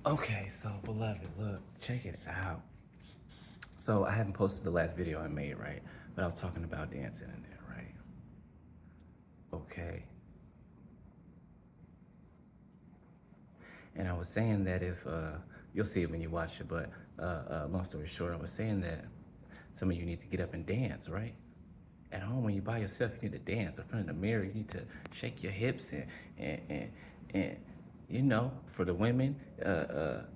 Okay, so beloved, look, check it out. So I haven't posted the last video I made, right? But I was talking about dancing in there, right? Okay. And I was saying that if you'll see it when you watch it, but long story short, I was saying that some of you need to get up and dance, right? At home when you're by yourself, you need to dance in front of the mirror. You need to shake your hips and and, and you know, for the women,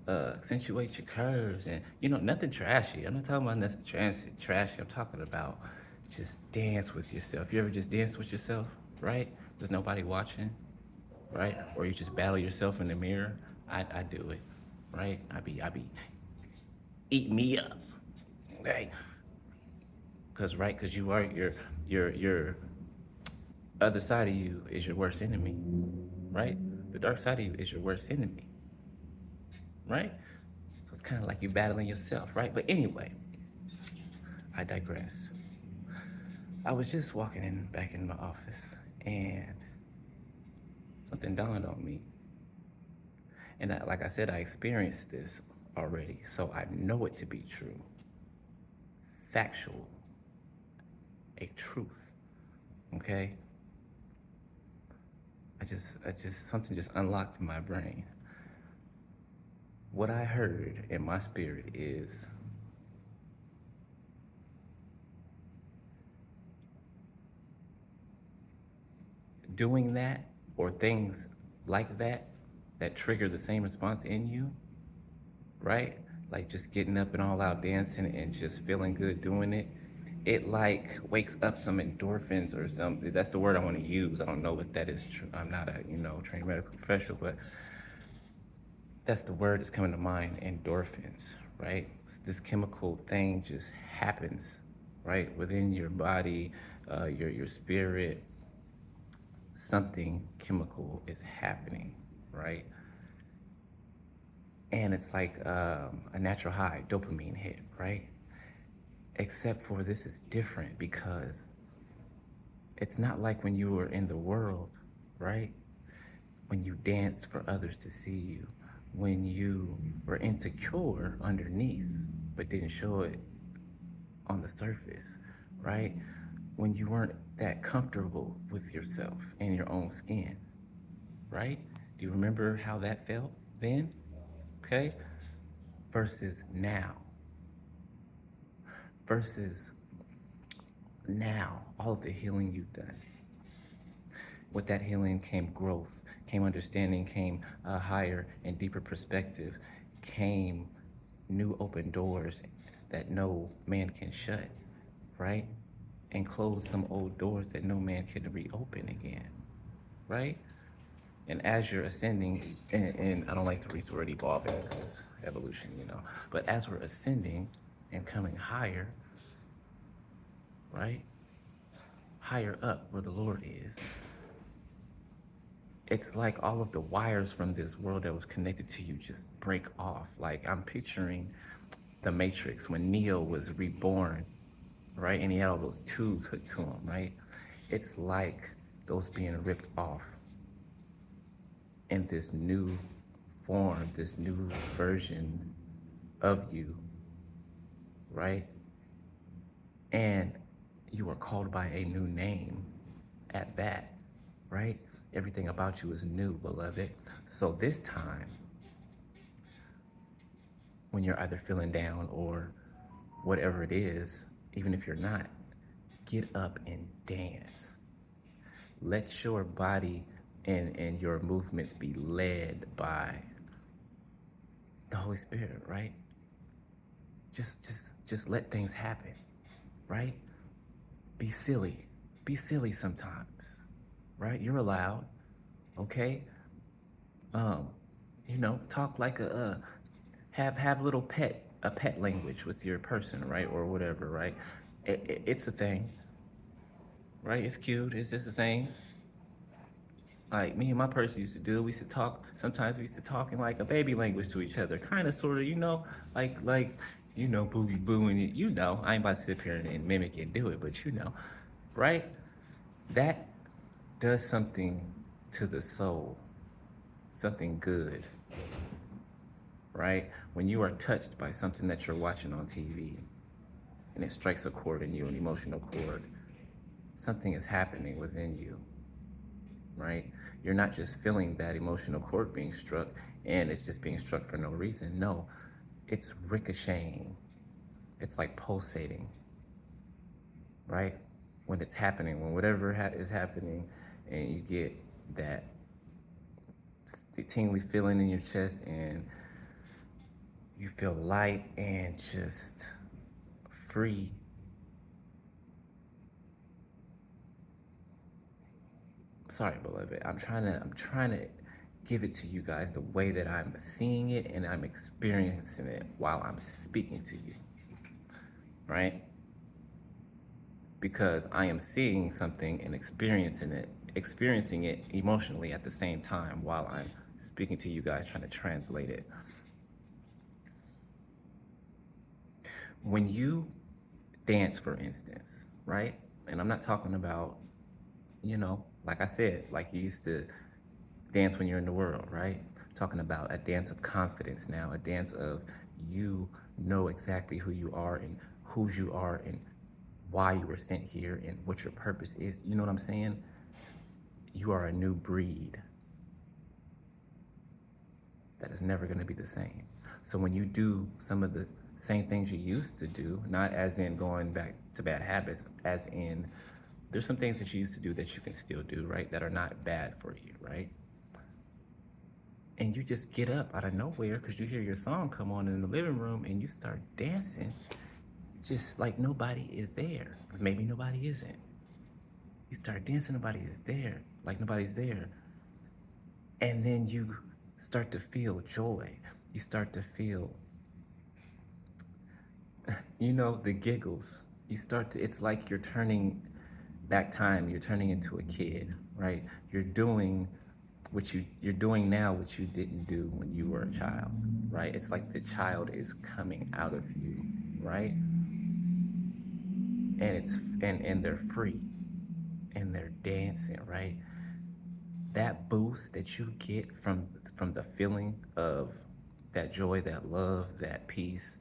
accentuate your curves and nothing trashy. I'm not talking about nothing trashy. I'm talking about just dance with yourself. You ever just dance with yourself, right? There's nobody watching, right? Or you just battle yourself in the mirror. I do it, right? I be eat me up, okay? Cause you are your other side of you is your worst enemy, right? The dark side of you is your worst enemy, right? So it's kind of like you battling yourself, right? But anyway, I digress. I was just walking in back in my office and something dawned on me. And like I said, I experienced this already, so I know it to be true, factual, a truth. Okay? Something just unlocked in my brain. What I heard in my spirit is doing that or things like that trigger the same response in you, right? Like just getting up and all out dancing and just feeling good doing it. It like wakes up some endorphins or something. That's the word I want to use. I don't know if that is true. I'm not a trained medical professional, but that's the word that's coming to mind. Endorphins, right? This chemical thing just happens, right, within your body, your spirit. Something chemical is happening, right? And it's like a natural high, dopamine hit, right? Except for this is different because it's not like when you were in the world, right? When you danced for others to see you, when you were insecure underneath, but didn't show it on the surface, right? When you weren't that comfortable with yourself and your own skin, right? Do you remember how that felt then? Okay? Versus now. Versus now, all of the healing you've done. With that healing came growth, came understanding, came a higher and deeper perspective, came new open doors that no man can shut, right? And close some old doors that no man can reopen again, right? And as you're ascending, and I don't like to use the word evolving because evolution, but as we're ascending and coming higher, right? Higher up where the Lord is, it's like all of the wires from this world that was connected to you just break off. Like I'm picturing the Matrix when Neo was reborn, right? And he had all those tubes hooked to him, right? It's like those being ripped off in this new form, this new version of you, right? And you are called by a new name at that, right? Everything about you is new, beloved. So this time, when you're either feeling down or whatever it is, even if you're not, get up and dance. Let your body and your movements be led by the Holy Spirit, right? Just let things happen, right? Be silly. Be silly sometimes, right? You're allowed, okay? Um, talk like have a little pet language with your person, right, or whatever, right? It's a thing, right? It's cute. It's just a thing. Like me and my person used to do. We used to talk. Sometimes we used to talk in like a baby language to each other, kind of, sort of, like booby boo, and I ain't about to sit here and mimic and do it, but right? That does something to the soul, something good, right? When you are touched by something that you're watching on TV and it strikes a chord in you, an emotional chord, something is happening within you, right? You're not just feeling that emotional chord being struck and it's just being struck for no reason. No, it's ricocheting. It's like pulsating, right? When it's happening, when whatever is happening, and you get that tingly feeling in your chest and you feel light and just free. Sorry, beloved. I'm trying to give it to you guys the way that I'm seeing it and I'm experiencing it while I'm speaking to you, right? Because I am seeing something and experiencing it emotionally at the same time while I'm speaking to you guys, trying to translate it. When you dance, for instance, right? And I'm not talking about, like I said, like you used to dance when you're in the world, right? Talking about a dance of confidence now, a dance of you know exactly who you are and whose you are and why you were sent here and what your purpose is. You know what I'm saying? You are a new breed that is never going to be the same. So when you do some of the same things you used to do, not as in going back to bad habits, as in there's some things that you used to do that you can still do, right? That are not bad for you, right? And you just get up out of nowhere because you hear your song come on in the living room and you start dancing just like nobody is there. Maybe nobody isn't. You start dancing, nobody is there, like nobody's there. And then you start to feel joy. You start to feel, the giggles. It's like you're turning back time, you're turning into a kid, right? You're doing now what you didn't do when you were a child, right? It's like the child is coming out of you, right? And they're free and they're dancing, right? That boost that you get from the feeling of that joy, that love, that peace,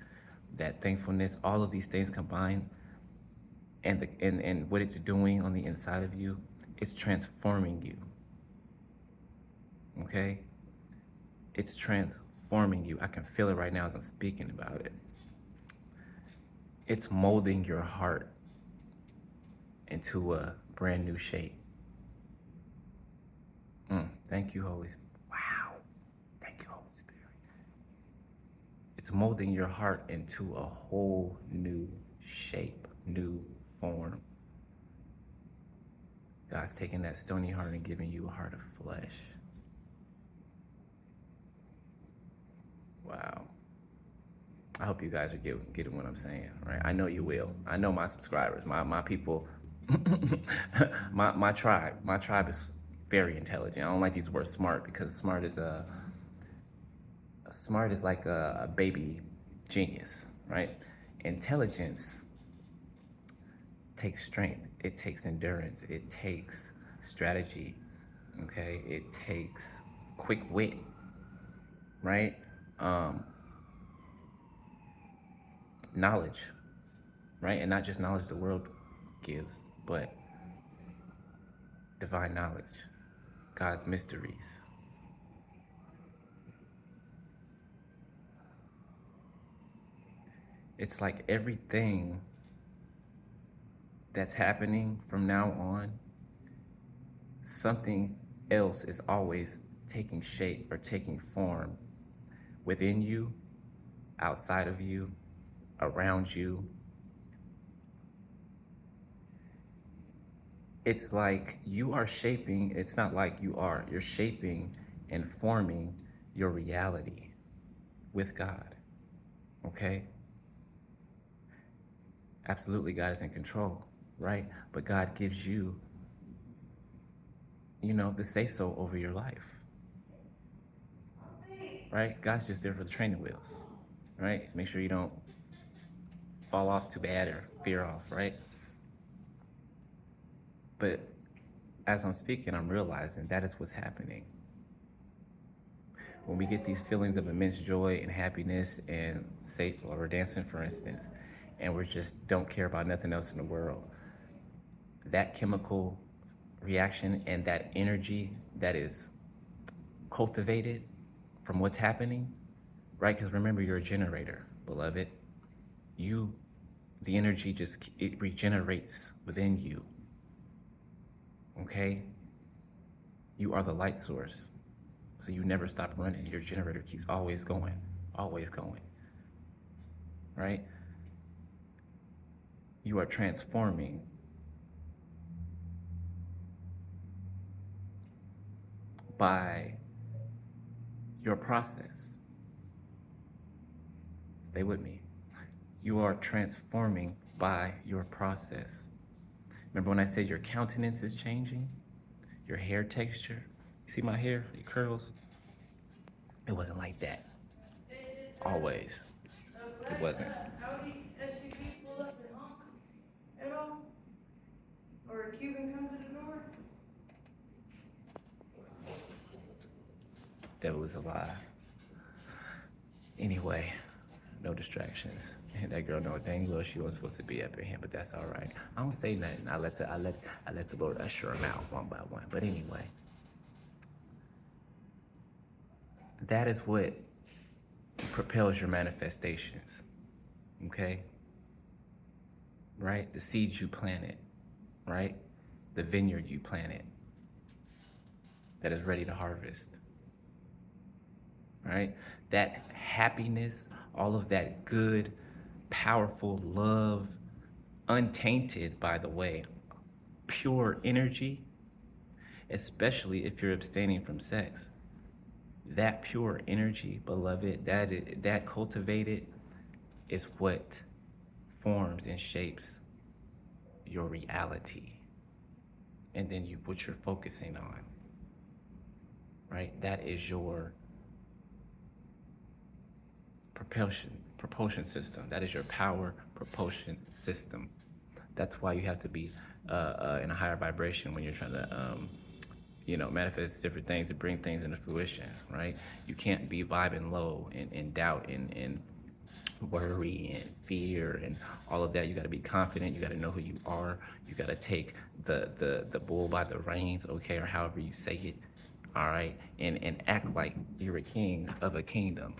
that thankfulness, all of these things combined, and what it's doing on the inside of you, it's transforming you. Okay? It's transforming you. I can feel it right now as I'm speaking about it. It's molding your heart into a brand new shape. Thank you, Holy Spirit. Wow. Thank you, Holy Spirit. It's molding your heart into a whole new shape, new form. God's taking that stony heart and giving you a heart of flesh. Wow. I hope you guys are getting what I'm saying, right? I know you will. I know my subscribers, my people, my tribe. My tribe is very intelligent. I don't like these words smart because smart is like a baby genius, right? Intelligence takes strength. It takes endurance. It takes strategy. Okay, it takes quick wit, right? Um, Knowledge, right? And not just knowledge the world gives, but divine knowledge, God's mysteries. It's like everything that's happening from now on, something else is always taking shape or taking form within you, outside of you, around you. It's like you are shaping, it's not like you're shaping and forming your reality with God, okay? Absolutely, God is in control, right? But God gives you, the say so over your life, right? God's just there for the training wheels, right? Make sure you don't fall off too bad or veer off, right? But as I'm speaking, I'm realizing that is what's happening. When we get these feelings of immense joy and happiness, and say, or we're dancing, for instance, and we just don't care about nothing else in the world, that chemical reaction and that energy that is cultivated from what's happening, right? Because remember, you're a generator, beloved. You, the energy just, it regenerates within you, okay? You are the light source. So you never stop running. Your generator keeps always going, right? You are transforming by your process. Stay with me. You are transforming by your process. Remember when I said your countenance is changing? Your hair texture? You see my hair, the curls? It wasn't like that. Always. It wasn't. Audi SUV pull up and honk at all? Or a Cuban come to the door? Devil is a lie. Anyway, no distractions. And that girl know dang well she wasn't supposed to be up in here, but that's all right. I don't say nothing. I let the Lord usher them out one by one. But anyway, that is what propels your manifestations. Okay? Right? The seeds you planted, right? The vineyard you planted that is ready to harvest. Right? That happiness, all of that good, powerful love, untainted, by the way, pure energy, especially if you're abstaining from sex. That pure energy, beloved, that cultivated is what forms and shapes your reality. And then what you're focusing on, right? That is your propulsion system. That is your power propulsion system. That's why you have to be in a higher vibration when you're trying to, manifest different things to bring things into fruition, right? You can't be vibing low in doubt and worry and fear and all of that. You got to be confident. You got to know who you are. You got to take the bull by the reins, okay, or however you say it, all right, and act like you're a king of a kingdom.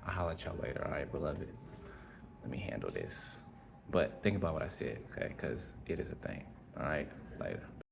I'll holler at y'all later, all right, beloved? Let me handle this. But think about what I said, okay? Because it is a thing, all right? Later.